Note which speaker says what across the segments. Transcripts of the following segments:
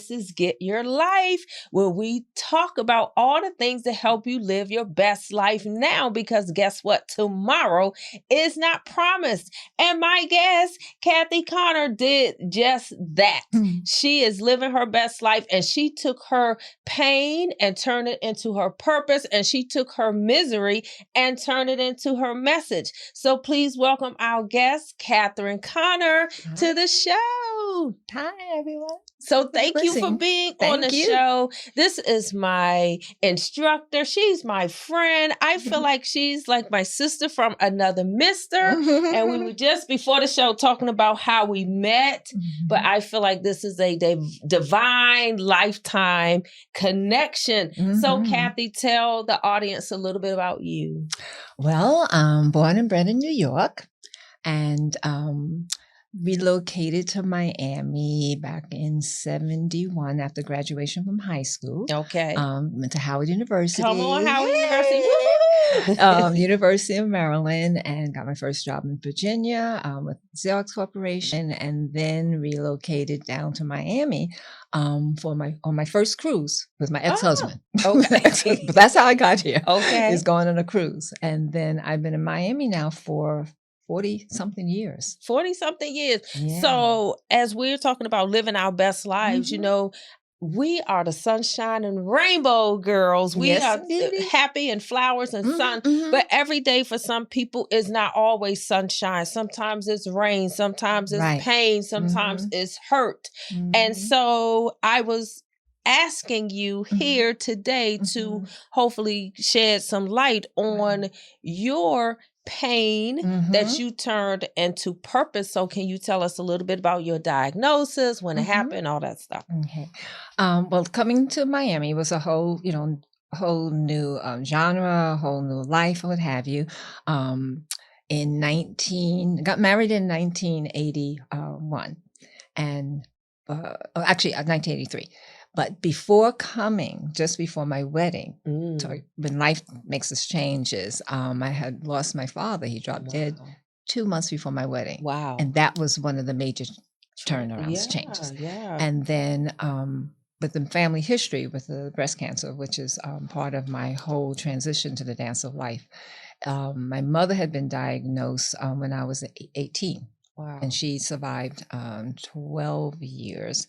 Speaker 1: this is Get Your Life, where we talk about all the things that help you live your best life now, because guess what? Tomorrow is not promised. And my guest, Kathy Connor, did just that. She is living her best life, and she took her pain and turned it into her purpose, and she took her misery and turned it into her message. So please welcome our guest, Catherine Connor, to the show.
Speaker 2: Hi, everyone.
Speaker 1: So thank you for being on the show. This is my instructor. She's my friend. I feel like she's like my sister from another mister. And we were just before the show talking about how we met. But I feel like this is a divine lifetime connection. So Kathy, tell the audience a little bit about you.
Speaker 2: Well, I'm born and bred in New York, and relocated to Miami back in 1971 after graduation from high school.
Speaker 1: Okay.
Speaker 2: Went to Howard University.
Speaker 1: Come on, Howard University.
Speaker 2: University of Maryland, and got my first job in Virginia with Xerox Corporation, and then relocated down to Miami on my first cruise with my ex-husband.
Speaker 1: Okay.
Speaker 2: But that's how I got here.
Speaker 1: Okay.
Speaker 2: Is going on a cruise. And then I've been in Miami now for 40-something years.
Speaker 1: 40-something years.
Speaker 2: Yeah.
Speaker 1: So as we're talking about living our best lives, you know, we are the sunshine and rainbow girls. We are happy and flowers and sun. But every day for some people is not always sunshine. Sometimes it's rain. Sometimes it's pain. Sometimes it's hurt. And so I was asking you here today to hopefully shed some light on your pain that you turned into purpose. So can you tell us a little bit about your diagnosis, when it happened, all that stuff?
Speaker 2: Okay. Well, coming to Miami was a whole new genre, a whole new life, what have you. Got married in 1981, and actually 1983. But before coming, just before my wedding, when life makes us changes, I had lost my father. He dropped dead 2 months before my wedding.
Speaker 1: Wow.
Speaker 2: And that was one of the major turnarounds, changes.
Speaker 1: Yeah.
Speaker 2: And then with the family history with the breast cancer, which is part of my whole transition to the dance of life. My mother had been diagnosed when I was 18.
Speaker 1: Wow.
Speaker 2: And she survived 12 years.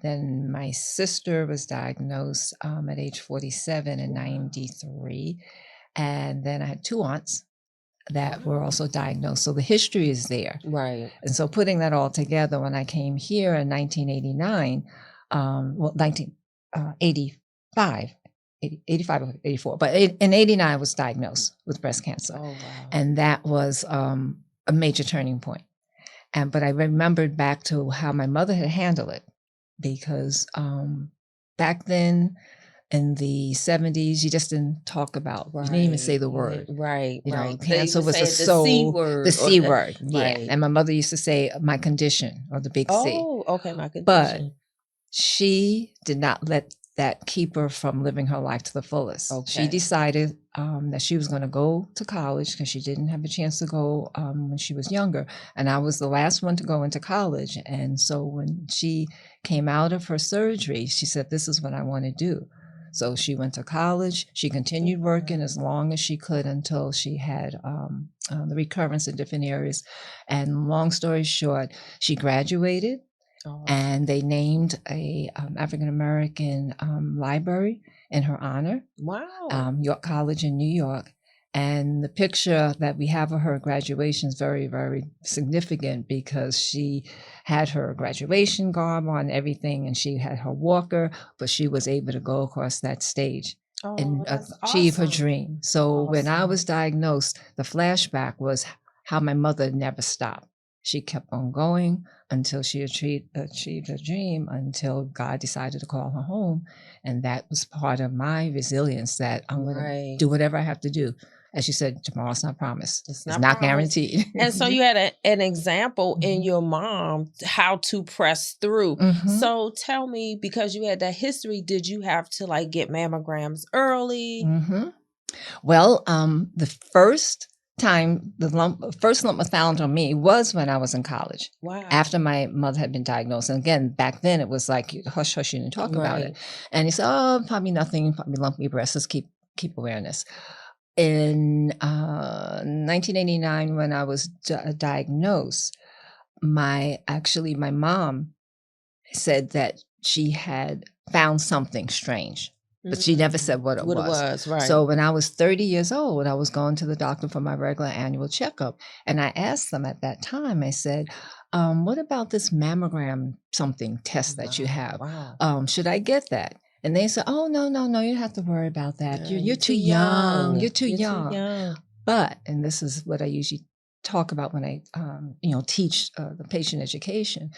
Speaker 2: Then my sister was diagnosed at age 47 in 93. And then I had 2 aunts that were also diagnosed. So the history is there.
Speaker 1: Right.
Speaker 2: And so putting that all together, when I came here in 1989, 1985, 85 or 84, but in 89 I was diagnosed with breast cancer.
Speaker 1: Oh, wow.
Speaker 2: And that was a major turning point. But I remembered back to how my mother had handled it. Because back then in the 70s, you just didn't talk about, you didn't even say the word.
Speaker 1: Right.
Speaker 2: You know, cancer was
Speaker 1: the C word.
Speaker 2: The C word, yeah.
Speaker 1: Right.
Speaker 2: And my mother used to say my condition, or the big C.
Speaker 1: Oh, okay, my condition.
Speaker 2: But she did not let that keep her from living her life to the fullest.
Speaker 1: Okay.
Speaker 2: She decided that she was going to go to college because she didn't have a chance to go when she was younger. And I was the last one to go into college. And so when she came out of her surgery, she said, this is what I want to do. So she went to college. She continued working as long as she could until she had the recurrence in different areas. And long story short, she graduated. And they named a African-American library in her honor.
Speaker 1: Wow.
Speaker 2: York College in New York. And the picture that we have of her graduation is very, very significant because she had her graduation garb on, everything, and she had her walker, but she was able to go across that stage and achieve her dream. So when I was diagnosed, the flashback was how my mother never stopped. She kept on going until she achieved her dream, until God decided to call her home. And that was part of my resilience, that I'm going to do whatever I have to do. As you said, tomorrow's not promised. It's not guaranteed.
Speaker 1: And so you had an example in your mom how to press through. So tell me, because you had that history, did you have to like get mammograms early?
Speaker 2: Well, the first time the first lump was found on me was when I was in college.
Speaker 1: Wow.
Speaker 2: After my mother had been diagnosed. And again, back then it was like, hush, hush, you didn't talk about it. And he said, oh, probably nothing, probably lumpy breast, just keep awareness. In 1989, when I was diagnosed, my mom said that she had found something strange. But she never said what it was.
Speaker 1: Right.
Speaker 2: So when I was 30 years old, I was going to the doctor for my regular annual checkup. And I asked them at that time, I said, what about this mammogram test that you have?
Speaker 1: Wow.
Speaker 2: Should I get that? And they said, oh, no, you don't have to worry about that. You're too young. You're too young. But, and this is what I usually talk about when I, teach the patient education,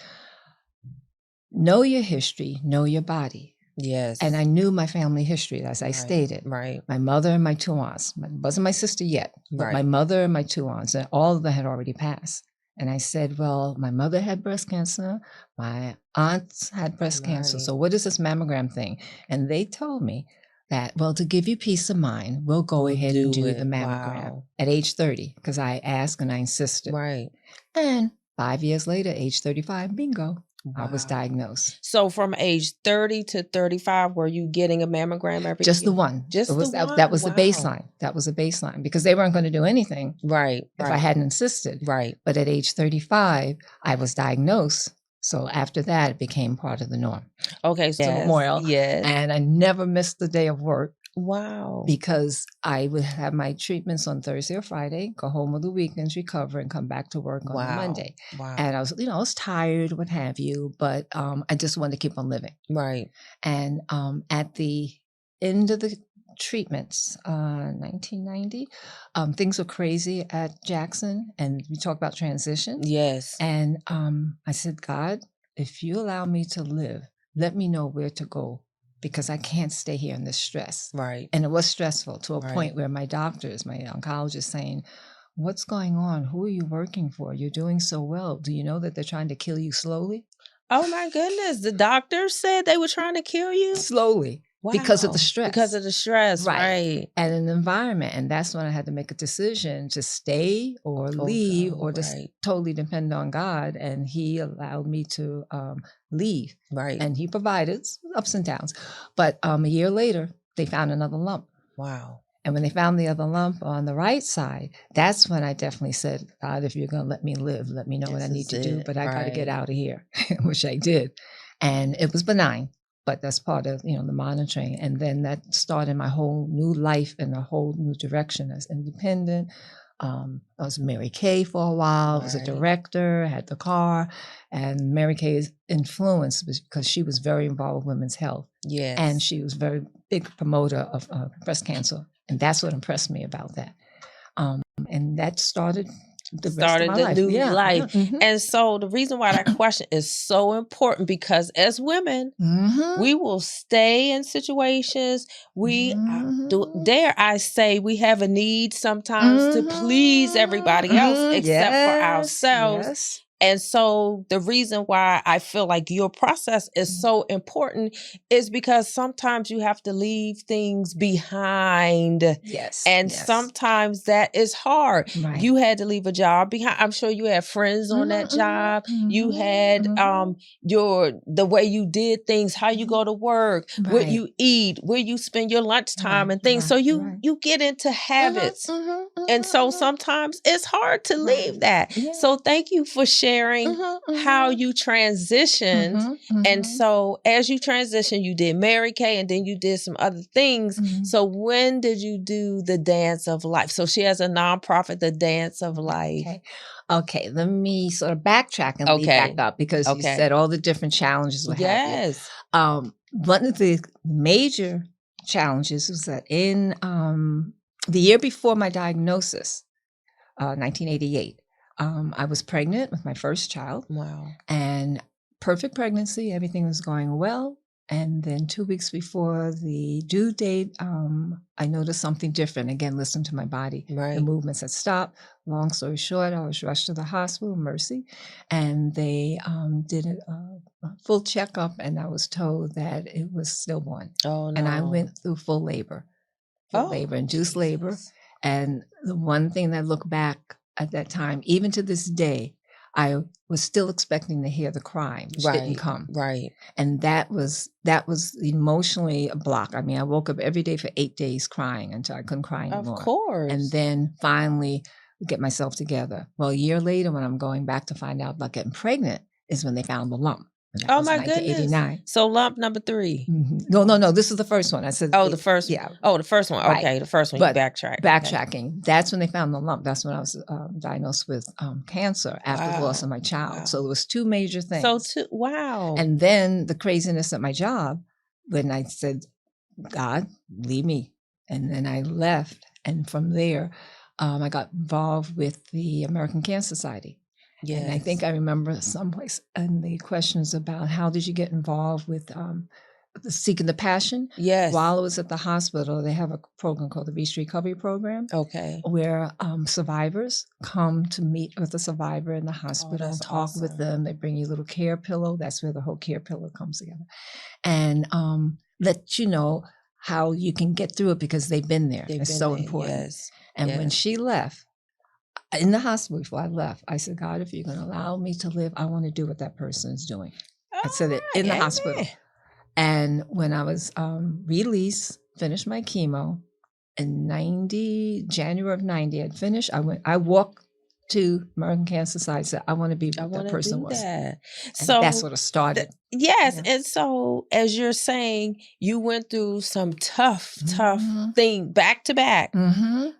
Speaker 2: know your history, know your body.
Speaker 1: Yes.
Speaker 2: And I knew my family history, as I stated.
Speaker 1: Right.
Speaker 2: My mother and my 2 aunts. Wasn't my sister yet, but my mother and my 2 aunts, and all of them had already passed. And I said, well, my mother had breast cancer. My aunts had breast cancer. So what is this mammogram thing? And they told me that, well, to give you peace of mind, we'll go ahead and do the mammogram at age 30, because I asked and I insisted.
Speaker 1: Right.
Speaker 2: And 5 years later, age 35, bingo. Wow. I was diagnosed.
Speaker 1: So from age 30 to 35, were you getting a mammogram every year?
Speaker 2: Just the one.
Speaker 1: Just the one?
Speaker 2: That was the baseline. That was a baseline, because they weren't going to do anything if I hadn't insisted.
Speaker 1: Right.
Speaker 2: But at age 35, I was diagnosed. So after that, it became part of the norm.
Speaker 1: Okay. So
Speaker 2: memorial.
Speaker 1: Yes.
Speaker 2: And I never missed a day of work.
Speaker 1: Wow.
Speaker 2: Because I would have my treatments on Thursday or Friday, go home on the weekends, recover, and come back to work on a Monday.
Speaker 1: Wow.
Speaker 2: And I was, I was tired, what have you, but I just wanted to keep on living.
Speaker 1: Right.
Speaker 2: And at the end of the treatments, 1990, things were crazy at Jackson, and we talk about transition.
Speaker 1: Yes.
Speaker 2: And I said, God, if you allow me to live, let me know where to go, because I can't stay here in this stress.
Speaker 1: Right.
Speaker 2: And it was stressful to a point where my doctors, my oncologist saying, what's going on? Who are you working for? You're doing so well. Do you know that they're trying to kill you slowly?
Speaker 1: Oh my goodness. The doctors said they were trying to kill you?
Speaker 2: Slowly. Wow. Because of the stress.
Speaker 1: Because of the stress, right.
Speaker 2: And an environment. And that's when I had to make a decision to stay or leave, or just totally depend on God. And he allowed me to leave.
Speaker 1: Right.
Speaker 2: And he provided ups and downs. But a year later, they found another lump.
Speaker 1: Wow.
Speaker 2: And when they found the other lump on the right side, that's when I definitely said, God, if you're going to let me live, let me know what I need to do. But I got to get out of here, which I did. And it was benign. But that's part of, the monitoring. And then that started my whole new life in a whole new direction as independent. I was Mary Kay for a while. I was a director, had the car. And Mary Kay's influence was because she was very involved with women's health.
Speaker 1: Yes.
Speaker 2: And she was a very big promoter of breast cancer. And that's what impressed me about that. And that started the
Speaker 1: new life. Mm-hmm. And so the reason why that question is so important, because as women, we will stay in situations. We dare I say, we have a need sometimes to please everybody else except for ourselves. Yes. And so the reason why I feel like your process is so important is because sometimes you have to leave things behind.
Speaker 2: Yes.
Speaker 1: And sometimes that is hard. Right. You had to leave a job behind. I'm sure you had friends on that job. You had the way you did things, how you go to work, what you eat, where you spend your lunchtime and things. So you get into habits. And so sometimes it's hard to leave that. Yeah. So thank you for sharing how you transitioned. And so as you transitioned, you did Mary Kay and then you did some other things. So when did you do the Dance of Life? So she has a nonprofit, the Dance of Life.
Speaker 2: Okay. Let me sort of backtrack and lead back up, because you said all the different challenges we have. One of the major challenges was that in the year before my diagnosis, 1988, I was pregnant with my first child.
Speaker 1: Wow.
Speaker 2: And perfect pregnancy, everything was going well. And then 2 weeks before the due date, I noticed something different. Again, listen to my body.
Speaker 1: Right.
Speaker 2: The movements had stopped. Long story short, I was rushed to the hospital, Mercy, and they did a full checkup, and I was told that it was stillborn.
Speaker 1: Oh, no.
Speaker 2: And I went through full labor, induced labor. And the one thing that I look back at that time, even to this day, I was still expecting to hear the cry, which didn't come.
Speaker 1: Right.
Speaker 2: And that was emotionally a block. I mean, I woke up every day for 8 days crying until I couldn't cry anymore.
Speaker 1: Of course.
Speaker 2: And then finally get myself together. Well, a year later, when I'm going back to find out about getting pregnant, is when they found the lump.
Speaker 1: Oh my goodness! So lump number 3.
Speaker 2: No. This is the first one. I said.
Speaker 1: Oh, the first. Yeah. Oh, the first one. Okay, the first one.
Speaker 2: But
Speaker 1: you backtrack.
Speaker 2: Backtracking. Okay. That's when they found the lump. That's when I was diagnosed with cancer after the loss of my child. Wow. So it was 2 major things.
Speaker 1: Wow.
Speaker 2: And then the craziness at my job when I said, "God, leave me," and then I left, and from there, I got involved with the American Cancer Society. Yes. And I think I remember someplace, and the questions about how did you get involved with Seeking the Passion?
Speaker 1: Yes.
Speaker 2: While I was at the hospital, they have a program called the Beast Recovery Program.
Speaker 1: Okay.
Speaker 2: Where survivors come to meet with a survivor in the hospital and talk with them. They bring you a little care pillow. That's where the whole care pillow comes together. And let you know how you can get through it because they've been there. It's so important.
Speaker 1: Yes.
Speaker 2: And when she left, in the hospital before I left, I said, God, if you're going to allow me to live, I want to do what that person is doing. I said it in the hospital. And when I was released, finished my chemo in January of 90, I'd finished. I walked to American Cancer Society, said, I want to be what that person was. So that's what it started.
Speaker 1: Yes. Yeah. And so as you're saying, you went through some tough thing back to back,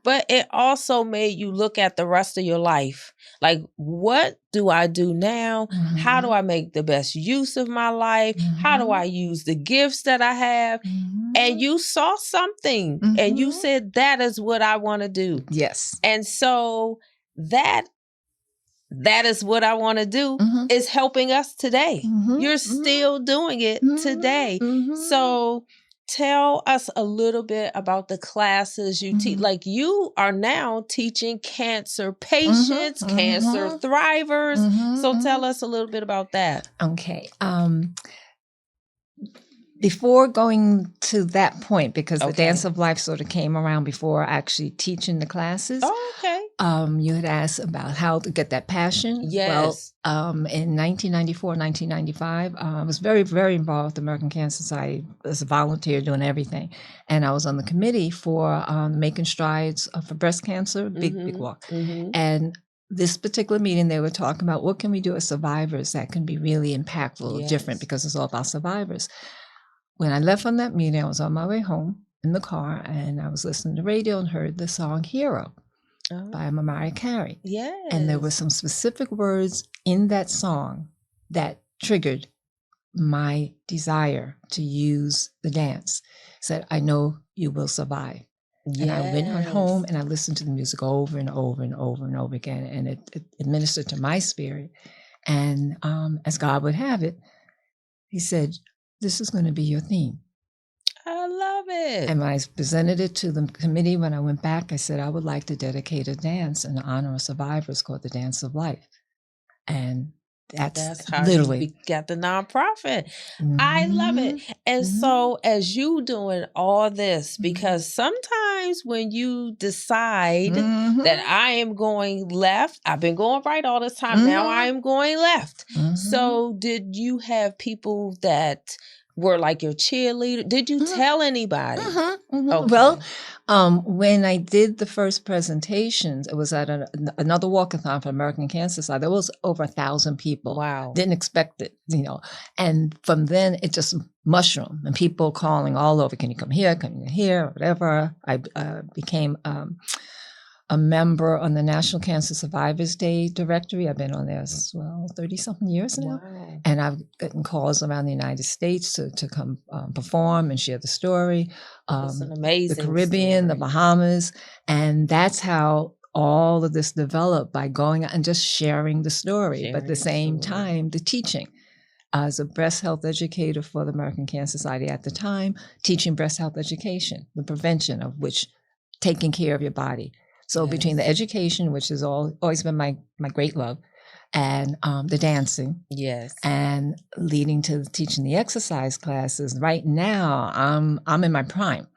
Speaker 1: but it also made you look at the rest of your life. Like, what do I do now? How do I make the best use of my life? How do I use the gifts that I have? And you saw something and you said, that is what I want to do.
Speaker 2: Yes.
Speaker 1: And so that is what I want to do is helping us today. You're still doing it today. So tell us a little bit about the classes you teach. Like, you are now teaching cancer patients, cancer thrivers. So tell us a little bit about that.
Speaker 2: Okay. Before going to that point, because the Dance of Life sort of came around before actually teaching the classes.
Speaker 1: Oh, okay.
Speaker 2: You had asked about how to get that passion.
Speaker 1: Yes.
Speaker 2: Well, in 1994, 1995, I was very, very involved with the American Cancer Society as a volunteer doing everything. And I was on the committee for Making Strides for Breast Cancer, Big Walk. And this particular meeting, they were talking about what can we do as survivors that can be really impactful, different, because it's all about survivors. When I left from that meeting, I was on my way home in the car, and I was listening to radio and heard the song Hero by Mariah Carey.
Speaker 1: Yes.
Speaker 2: And there were some specific words in that song that triggered my desire to use the dance. Said, I know you will survive. Yes. And I went home and I listened to the music over and over and over and over again, and it ministered to my spirit. And as God would have it, he said, this is going to be your theme.
Speaker 1: I love it.
Speaker 2: And when I presented it to the committee, when I went back, I said, I would like to dedicate a dance in honor of survivors called the Dance of Life. And that's how
Speaker 1: you got the nonprofit. I love it. And so as you doing all this, because sometimes when you decide that I am going left, I've been going right all this time. Now I am going left. So did you have people that were like your cheerleader? Did you tell anybody? Okay.
Speaker 2: Well, when I did the first presentations, it was at another walkathon for American Cancer Society. There was over 1,000 people.
Speaker 1: Wow.
Speaker 2: Didn't expect it, And from then it just mushroomed, and people calling all over. Can you come here? Come here? Whatever. I became a member on the National Cancer Survivors Day directory. I've been on there 30-something years now. Wow. And I've gotten calls around the United States to come perform and share the story.
Speaker 1: It's an amazing
Speaker 2: the Caribbean,
Speaker 1: story.
Speaker 2: The Bahamas. And that's how all of this developed, by going out and just sharing the story. But at the same time, the teaching. As a breast health educator for the American Cancer Society at the time, teaching breast health education, the prevention of which, taking care of your body. So between the education, which has always been my great love, and the dancing, and leading to teaching the exercise classes, right now I'm in my prime.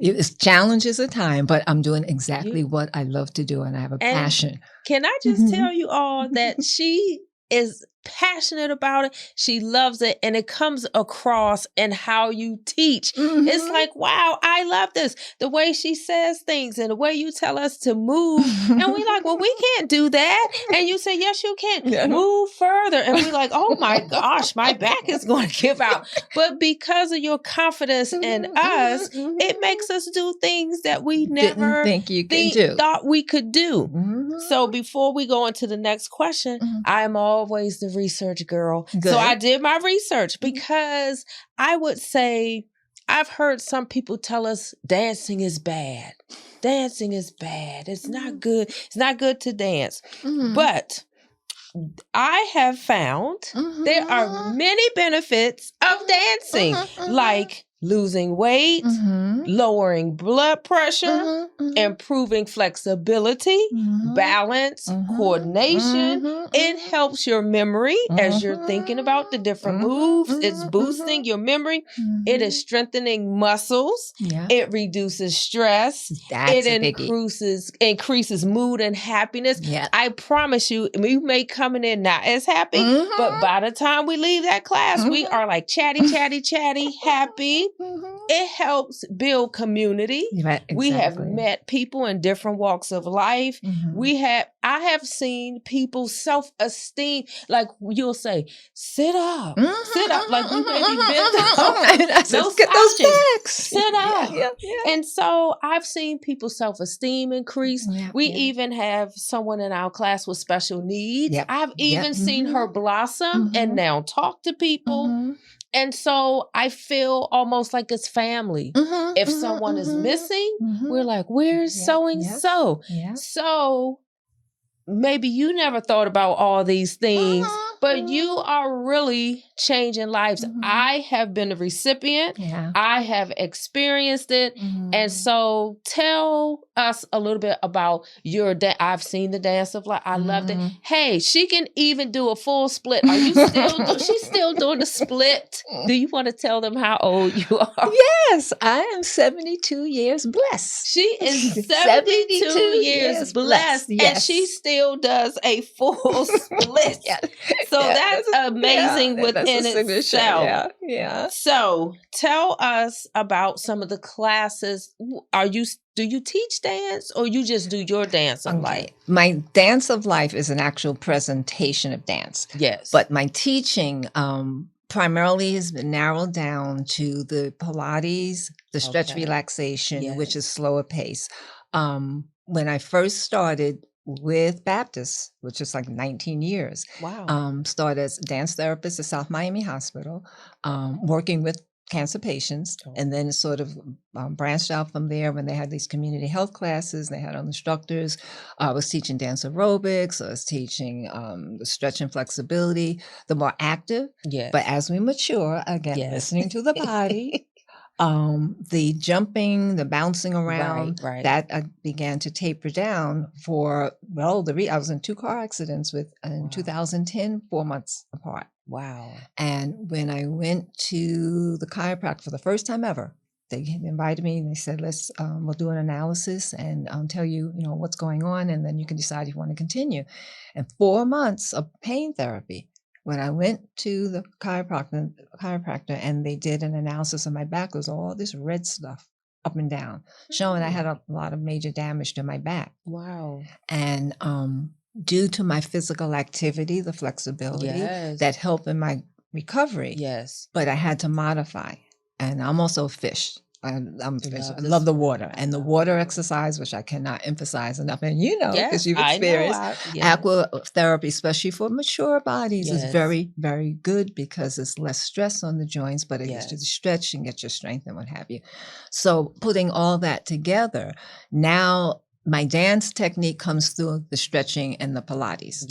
Speaker 2: It's challenges at time, but I'm doing exactly what I love to do, and I have a passion.
Speaker 1: Can I just tell you all that she is passionate about it. She loves it, and it comes across in how you teach. It's like, wow, I love this. The way she says things and the way you tell us to move. And we like, well, we can't do that. And you say, yes, you can. Yeah. Move further. And we like, oh my gosh, my back is going to give out. But because of your confidence in us, it makes us do things that we never thought we could do. So before we go into the next question, I'm always the research girl. Good. So I did my research because I would say I've heard some people tell us dancing is bad. Dancing is bad. It's not good. It's not good to dance. But I have found there are many benefits of dancing, like losing weight, lowering blood pressure, improving flexibility, balance, coordination. It helps your memory as you're thinking about the different moves. It's boosting your memory. It is strengthening muscles. It reduces stress. It increases mood and happiness. I promise you, we may come in not as happy, but by the time we leave that class, we are like chatty, happy. It helps build community. Right, exactly. We have met people in different walks of life. I have seen people's self-esteem, like you'll say, sit up, like we may be bent up. Let's get those backs. Sit up. And so I've seen people's self-esteem increase. We even have someone in our class with special needs. I've even seen her blossom and now talk to people. And so I feel almost like it's family. If someone is missing, we're like, where's so-and-so? So maybe you never thought about all these things, but you are really changing lives. I have been a recipient. I have experienced it. And so tell us a little bit about your I've seen the dance of life. I loved it. Hey, she can even do a full split. Are you still she's still doing the split? Do you want to tell them how old you are?
Speaker 2: Yes, I am 72 years blessed.
Speaker 1: She is 72 years blessed. And she still does a full split. So that's amazing within itself. So tell us about some of the classes. Do you teach dance or you just do your dance of life?
Speaker 2: My dance of life is an actual presentation of dance. Yes. But my teaching primarily has been narrowed down to the Pilates, the stretch relaxation, which is slower pace. When I first started with Baptist, which is like 19 years, started as a dance therapist at South Miami Hospital, working with cancer patients, and then it sort of branched out from there when they had these community health classes. They had instructors. I was teaching dance aerobics. I was teaching the stretch and flexibility, the more active. But as we mature, again, listening to the body, the jumping, the bouncing around, that I began to taper down for, I was in 2 car accidents in 2010, 4 months apart. Wow. And when I went to the chiropractor for the first time ever, they invited me and they said, we'll do an analysis and tell you, what's going on. And then you can decide if you want to continue. And 4 months of pain therapy. When I went to the chiropractor and they did an analysis of my back, there was all this red stuff up and down, showing I had a lot of major damage to my back. Wow. And due to my physical activity, the flexibility, that helped in my recovery. But I had to modify. And I'm also a fish. I'm fish. I love the water. And the water exercise, which I cannot emphasize enough. And because you've experienced aqua therapy, especially for mature bodies, is very, very good because it's less stress on the joints, but it gets you to stretch and get your strength and what have you. So putting all that together, now my dance technique comes through the stretching and the Pilates.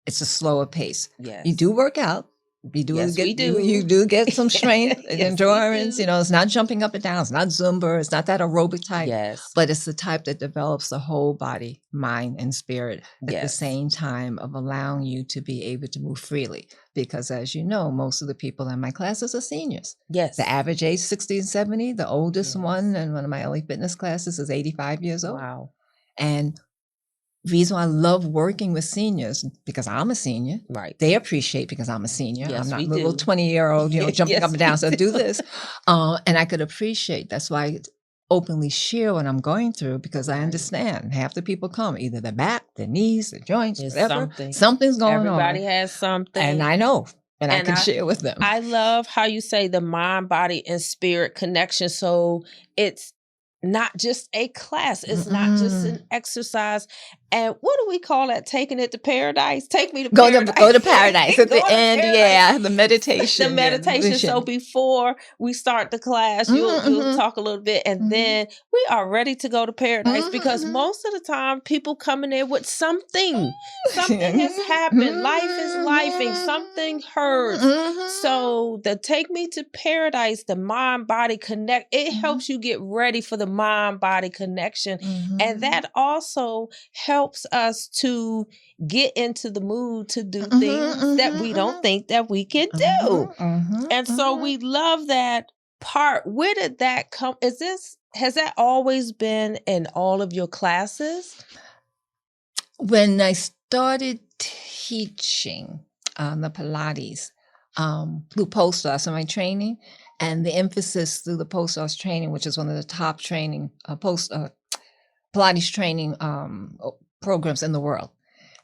Speaker 2: It's a slower pace. You do work out.
Speaker 1: Yes, we do.
Speaker 2: You do get some strength and
Speaker 1: Yes,
Speaker 2: endurance. You know, it's not jumping up and down. It's not Zumba. It's not that aerobic type.
Speaker 1: Yes.
Speaker 2: But it's the type that develops the whole body, mind, and spirit at the
Speaker 1: Yes.
Speaker 2: same time of allowing you to be able to move freely. Because as you know, most of the people in my classes are seniors.
Speaker 1: Yes.
Speaker 2: The average age 60 and 70. The oldest
Speaker 1: Yes.
Speaker 2: one in one of my LA Fitness classes is 85 years old.
Speaker 1: Wow.
Speaker 2: And reason why I love working with seniors, because I'm a senior.
Speaker 1: Right.
Speaker 2: They appreciate because I'm a senior.
Speaker 1: Yes,
Speaker 2: I'm not
Speaker 1: we
Speaker 2: a little
Speaker 1: do.
Speaker 2: 20-year-old, jumping
Speaker 1: Yes,
Speaker 2: up and down.
Speaker 1: we
Speaker 2: So do this. And I could appreciate. That's why I openly share what I'm going through, because I understand half the people come, either the back, the knees, the joints,
Speaker 1: It's
Speaker 2: whatever.
Speaker 1: something.
Speaker 2: Something's going
Speaker 1: Everybody
Speaker 2: on.
Speaker 1: has something.
Speaker 2: And I know. And I can share with them.
Speaker 1: I love how you say the mind, body, and spirit connection. So it's not just a class. It's not just an exercise. And what do we call that? Taking it to paradise? Take me to paradise.
Speaker 2: Go to paradise at the end. Yeah, the meditation.
Speaker 1: The meditation. So before we start the class, you'll talk a little bit, and then we are ready to go to paradise, because most of the time people come in there with something. Something has happened. Life is lifing. Something hurts. So the take me to paradise, the mind body connect, it helps you get ready for the mind body connection. And that also helps us to get into the mood to do things that we don't think that we can do. And so we love that part. Where did that come? Has that always been in all of your classes?
Speaker 2: When I started teaching the Pilates through post-OS in my training, and the emphasis through the post-OS training, which is one of the top training Pilates training programs in the world.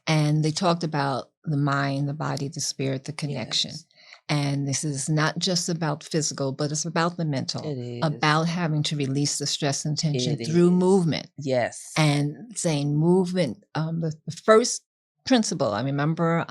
Speaker 2: And they talked about the mind, the body, the spirit, the connection. Yes. And this is not just about physical, but it's about the mental.
Speaker 1: It is.
Speaker 2: About having to release the stress and tension through movement.
Speaker 1: Yes.
Speaker 2: And saying movement, the first principle, I remember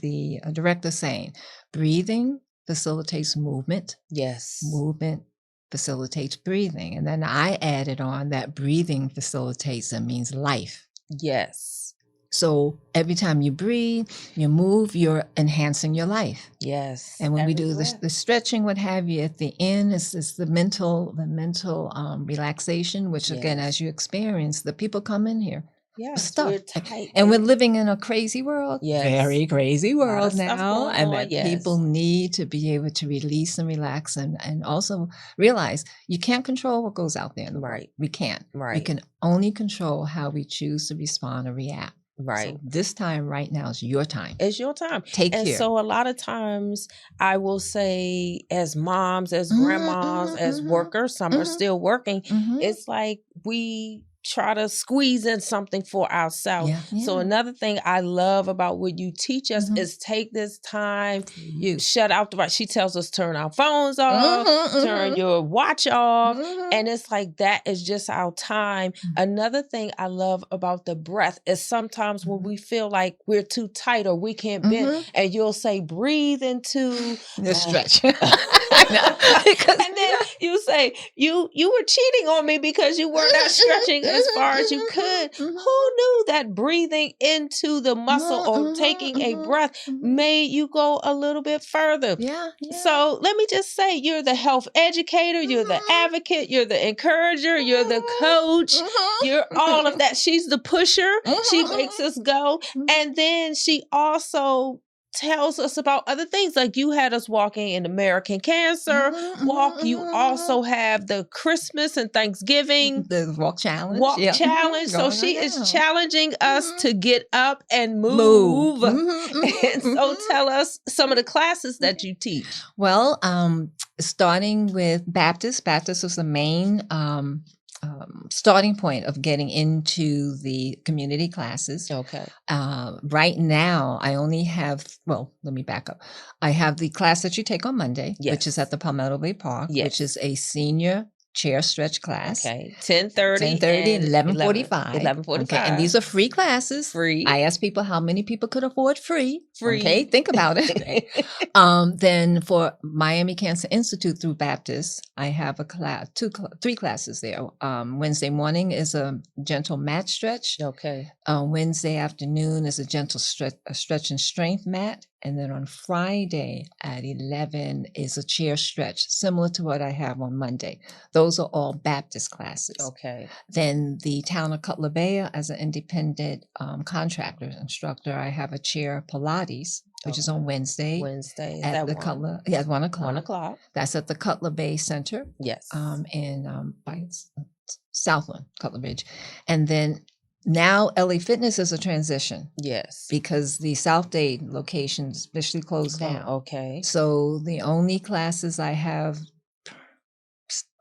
Speaker 2: the director saying, breathing facilitates movement.
Speaker 1: Yes.
Speaker 2: Movement facilitates breathing. And then I added on that breathing facilitates and means life.
Speaker 1: Yes.
Speaker 2: So every time you breathe, you move, you're enhancing your life.
Speaker 1: Yes.
Speaker 2: And when we do the stretching, what have you, at the end is the mental relaxation, which again, as you experience, the people come in here.
Speaker 1: Yes,
Speaker 2: stuff.
Speaker 1: we're tight.
Speaker 2: And we're living in a crazy world.
Speaker 1: Yes.
Speaker 2: Very crazy world now. And that
Speaker 1: yes.
Speaker 2: people need to be able to release and relax and also realize you can't control what goes out there in the world. We can't.
Speaker 1: Right.
Speaker 2: We can only control how we choose to respond or react.
Speaker 1: Right.
Speaker 2: So this time right now is your time.
Speaker 1: It's your time.
Speaker 2: Take care.
Speaker 1: And so a lot of times I will say, as moms, as grandmas, as workers, some are still working, it's like we try to squeeze in something for ourselves. So another thing I love about what you teach us is take this time, shut out she tells us turn our phones off, turn your watch off. And it's like, that is just our time. Another thing I love about the breath is sometimes when we feel like we're too tight or we can't bend, and you'll say, breathe into
Speaker 2: the stretch.
Speaker 1: And then you say, you were cheating on me because you were not stretching as far as you could. Who knew that breathing into the muscle or taking a breath made you go a little bit further? So let me just say, you're the health educator, you're the advocate, you're the encourager, you're the coach, you're all of that. She's the pusher. She makes us go. And then she also tells us about other things, like you had us walking in American Cancer Walk. You also have the Christmas and Thanksgiving
Speaker 2: the walk challenge.
Speaker 1: Challenge. So she is challenging us to get up and move. And so tell us some of the classes that you teach.
Speaker 2: Well, starting with Baptist. Baptist was the main starting point of getting into the community classes.
Speaker 1: Okay.
Speaker 2: Right now, I only have, let me back up. I have the class that you take on Monday, which is at the Palmetto Bay Park, which is a senior chair stretch class.
Speaker 1: Okay. 10:30,
Speaker 2: 11:45.
Speaker 1: 11:45.
Speaker 2: Okay. And these are free classes.
Speaker 1: Free.
Speaker 2: I asked people how many people could afford free.
Speaker 1: Free.
Speaker 2: Okay. Think about it. Then for Miami Cancer Institute through Baptist, I have a class, three classes there. Wednesday morning is a gentle mat stretch.
Speaker 1: Okay.
Speaker 2: Wednesday afternoon is a gentle stretch and strength mat. And then on Friday at 11 is a chair stretch, similar to what I have on Monday. Those are all Baptist classes.
Speaker 1: Okay.
Speaker 2: Then the town of Cutler Bay, as an independent contractor instructor, I have a chair Pilates, which is on Wednesday.
Speaker 1: Wednesday is
Speaker 2: at
Speaker 1: that
Speaker 2: the
Speaker 1: 1?
Speaker 2: Cutler, yeah, at 1 o'clock.
Speaker 1: 1 o'clock.
Speaker 2: That's at the Cutler Bay Center.
Speaker 1: Yes.
Speaker 2: In by Southland, Cutler Ridge. And then now LA Fitness is a transition.
Speaker 1: Yes.
Speaker 2: Because the South Dade locations officially closed down.
Speaker 1: Okay.
Speaker 2: So the only classes I have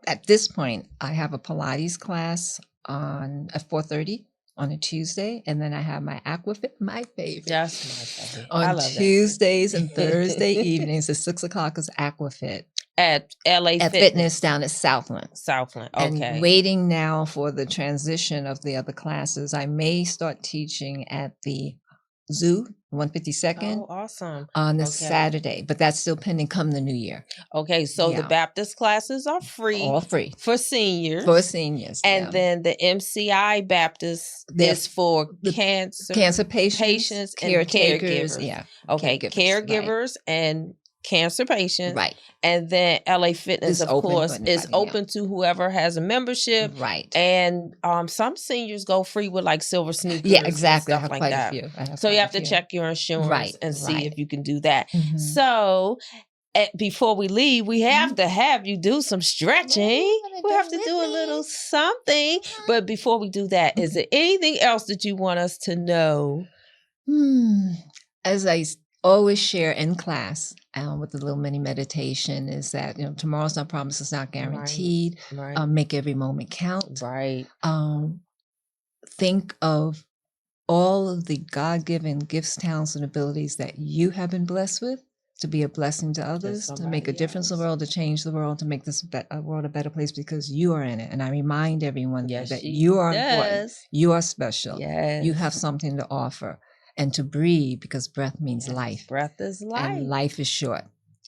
Speaker 2: at this point, I have a Pilates class at 4:30 on a Tuesday, and then I have my Aquafit, my favorite.
Speaker 1: That's my favorite.
Speaker 2: On Tuesdays and Thursday evenings at 6:00 is Aquafit.
Speaker 1: At LA
Speaker 2: Fitness down at Southland.
Speaker 1: Okay.
Speaker 2: And waiting now for the transition of the other classes. I may start teaching at the Zoo, 152nd.
Speaker 1: Oh, awesome.
Speaker 2: On this Saturday, but that's still pending come the new year.
Speaker 1: Okay, so the Baptist classes are free.
Speaker 2: All free.
Speaker 1: For seniors.
Speaker 2: And
Speaker 1: then the MCI Baptist is for cancer patients and caregivers.
Speaker 2: Yeah.
Speaker 1: Okay, caregivers and cancer patients.
Speaker 2: Right.
Speaker 1: And then LA Fitness, of course, is open to whoever has a membership.
Speaker 2: Right.
Speaker 1: And some seniors go free with like silver sneakers.
Speaker 2: Yeah, exactly.
Speaker 1: And stuff like that. So you have to check your insurance and see if you can do that. Mm-hmm. So before we leave, we have to have you do some stretching. We have to do a little something. But before we do that, is there anything else that you want us to know?
Speaker 2: As I always share in class with the little mini meditation is that, tomorrow's not promised, it's not guaranteed.
Speaker 1: Right.
Speaker 2: Make every moment count.
Speaker 1: Right.
Speaker 2: Think of all of the God-given gifts, talents, and abilities that you have been blessed with to be a blessing to others, to make a difference in the world, to change the world, to make this world a better place because you are in it. And I remind everyone that you are important. You are special.
Speaker 1: Yes.
Speaker 2: You have something to offer. And to breathe, because breath means life.
Speaker 1: Breath is life.
Speaker 2: And life is short.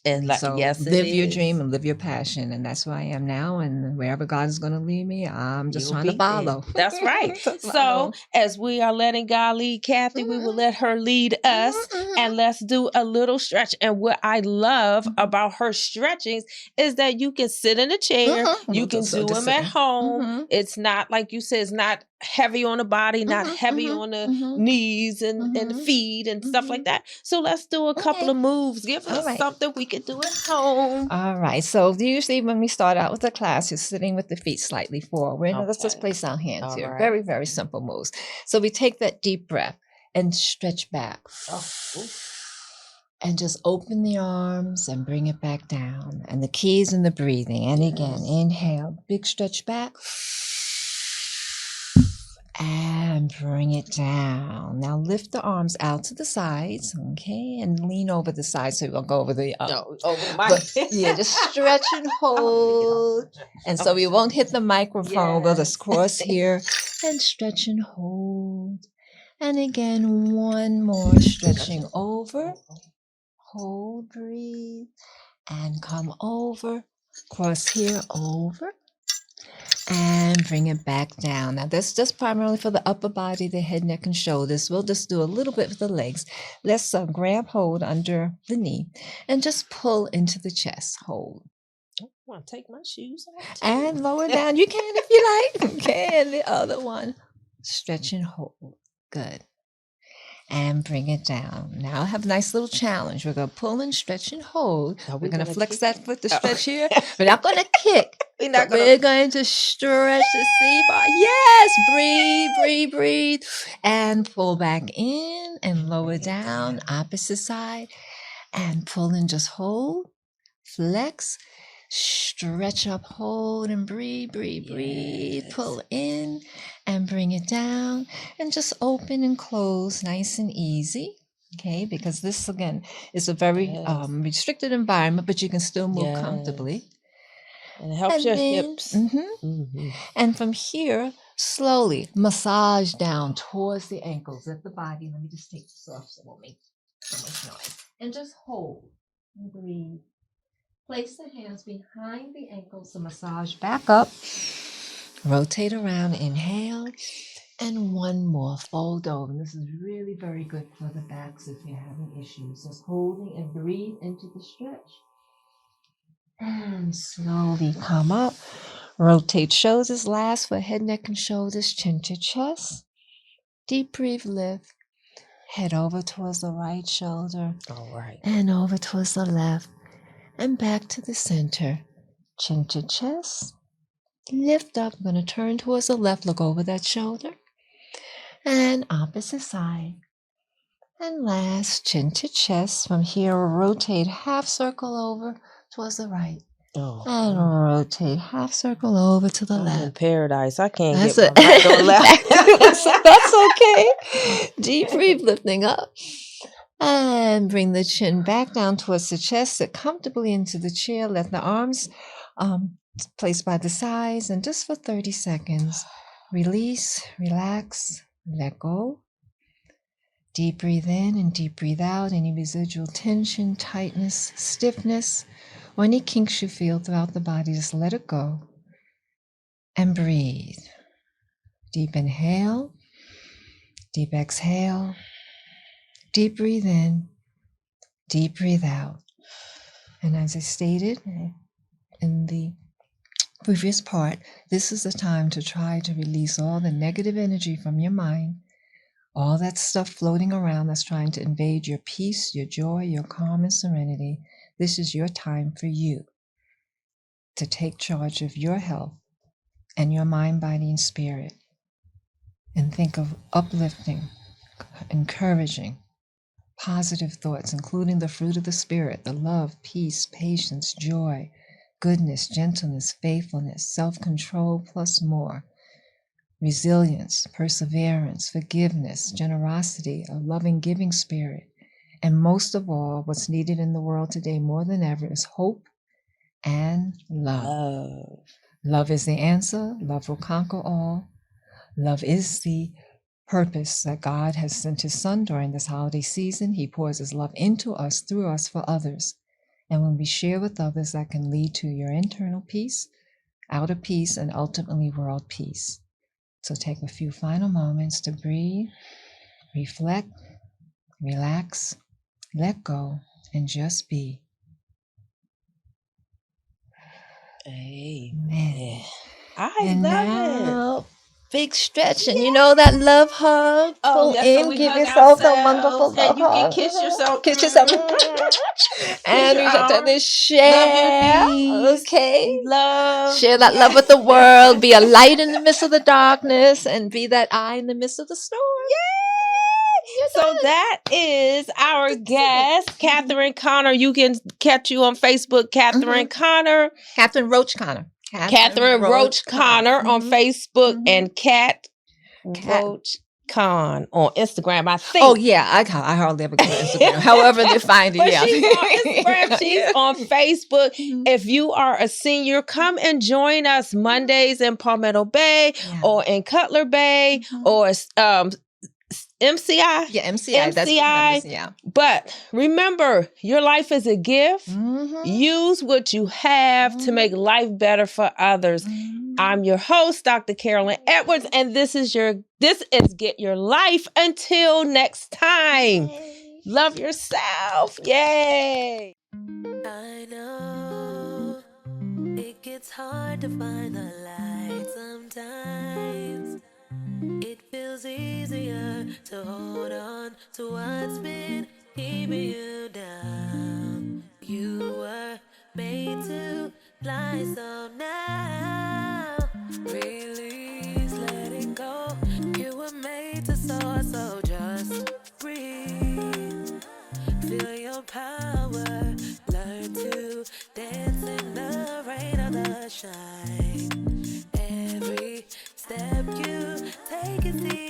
Speaker 1: And so
Speaker 2: live your dream and live your passion. And that's where I am now. And wherever God is going to lead me, I'm just trying to follow.
Speaker 1: That's right. So as we are letting God lead Kathy, we will let her lead us. And let's do a little stretch. And what I love about her stretchings is that you can sit in a chair. You can do them at home. It's not, like you said, it's not heavy on the body, not heavy on the knees and the feet and stuff like that. So let's do a couple of moves. Give us something we can do at home.
Speaker 2: All right. So usually when we start out with the class, you're sitting with the feet slightly forward. Let's just place our hands here. Right. Very, very simple moves. So we take that deep breath and stretch back. And just open the arms and bring it back down. And the key is in the breathing. And again, inhale, big stretch back. And bring it down. Now lift the arms out to the sides, okay, and lean over the sides so we won't go over the
Speaker 1: over my
Speaker 2: just stretch and hold. And so we won't hit the microphone. We'll just cross here and stretch and hold. And again, one more stretching over. Hold, breathe, and come over. Cross here, over. And bring it back down. Now, that's just primarily for the upper body, the head, neck, and shoulders. We'll just do a little bit with the legs. Let's grab hold under the knee and just pull into the chest. Hold.
Speaker 1: I want to take my shoes off.
Speaker 2: And lower down. You can if you like. Okay, and the other one. Stretch and hold. Good. And bring it down. Now I have a nice little challenge. We're going to pull and stretch and hold. We're going to flex that foot to stretch here. We're not going to kick. We're going to stretch to see if breathe. And pull back in and lower down. Opposite side. And pull and just hold. Flex. Stretch up, hold, and breathe. Pull in and bring it down and just open and close nice and easy. Okay, because this again is a very restricted environment, but you can still move comfortably.
Speaker 1: And it helps your hips.
Speaker 2: And from here, slowly massage down towards the ankles at the body. Let me just take this off so it won't make so much noise. And just hold and breathe. Place the hands behind the ankles to massage back up. Rotate around. Inhale. And one more, fold over. And this is really very good for the backs if you're having issues. Just holding and breathe into the stretch. And slowly come up. Rotate shoulders. Last for head, neck, and shoulders. Chin to chest. Deep breathe, lift. Head over towards the right shoulder.
Speaker 1: All right.
Speaker 2: And over towards the left. And back to the center. Chin to chest. Lift up. I'm going to turn towards the left. Look over that shoulder. And opposite side. And last, chin to chest. From here, rotate half circle over towards the right.
Speaker 1: Oh.
Speaker 2: And rotate half circle over to the
Speaker 1: I'm
Speaker 2: left.
Speaker 1: in paradise. I can't
Speaker 2: That's
Speaker 1: get my right or left.
Speaker 2: That's okay. Deep breathe, lifting up. And bring the chin back down towards the chest. Sit comfortably into the chair. Let the arms placed by the sides. And just for 30 seconds, release, relax, let go. Deep breathe in and deep breathe out. Any residual tension, tightness, stiffness, or any kinks you feel throughout the body, just let it go. And breathe. Deep inhale. Deep exhale. Deep breathe in. Deep breathe out. And as I stated in the previous part, this is the time to try to release all the negative energy from your mind. All that stuff floating around that's trying to invade your peace, your joy, your calm and serenity. This is your time for you to take charge of your health and your mind, body, and spirit. And think of uplifting, encouraging, positive thoughts, including the fruit of the Spirit, the love, peace, patience, joy, goodness, gentleness, faithfulness, self-control, plus more. Resilience, perseverance, forgiveness, generosity, a loving, giving spirit. And most of all, what's needed in the world today more than ever is hope and love. Love is the answer. Love will conquer all. Love is the purpose that God has sent his Son during this holiday season. He pours his love into us, through us, for others. And when we share with others, that can lead to your internal peace, outer peace, and ultimately world peace. So take a few final moments to breathe, reflect, relax, let go, and just be.
Speaker 1: Amen.
Speaker 2: And love it. Big stretch, and you know that love hug.
Speaker 1: Oh,
Speaker 2: pull
Speaker 1: yes,
Speaker 2: in,
Speaker 1: so we
Speaker 2: give
Speaker 1: hug
Speaker 2: yourself a
Speaker 1: ourselves,
Speaker 2: wonderful love
Speaker 1: and you can
Speaker 2: hug.
Speaker 1: kiss yourself.
Speaker 2: Kiss yourself. And
Speaker 1: your
Speaker 2: we should
Speaker 1: arm.
Speaker 2: this share.
Speaker 1: Love you to peace.
Speaker 2: Okay.
Speaker 1: Love.
Speaker 2: Share that love with the world. Be a light in the midst of the darkness, and be that eye in the midst of the storm.
Speaker 1: So that is our guest, Catherine Connor. You can catch you on Facebook, Catherine Connor.
Speaker 2: Catherine Roach Connor.
Speaker 1: Catherine Roach Connor on Facebook, and Cat Roach Con on Instagram, I think.
Speaker 2: Oh, yeah. I hardly ever go to Instagram. However they find it,
Speaker 1: But
Speaker 2: yeah.
Speaker 1: she's on Instagram. She's on Facebook. If you are a senior, come and join us Mondays in Palmetto Bay or in Cutler Bay or MCI.
Speaker 2: Yeah, MCI. That's what numbers, yeah.
Speaker 1: But remember, your life is a gift. Use what you have to make life better for others. I'm your host, Dr. Carolyn Edwards, and this is Get Your Life. Until next time. Yay. Love yourself. Yay.
Speaker 3: I know it gets hard to find the light sometimes. It feels easier to hold on to what's been keeping you down. You were made to fly, so now release, let it go. You were made to soar, so just breathe. Feel your power, learn to dance in the rain or the shine. Every step you take is the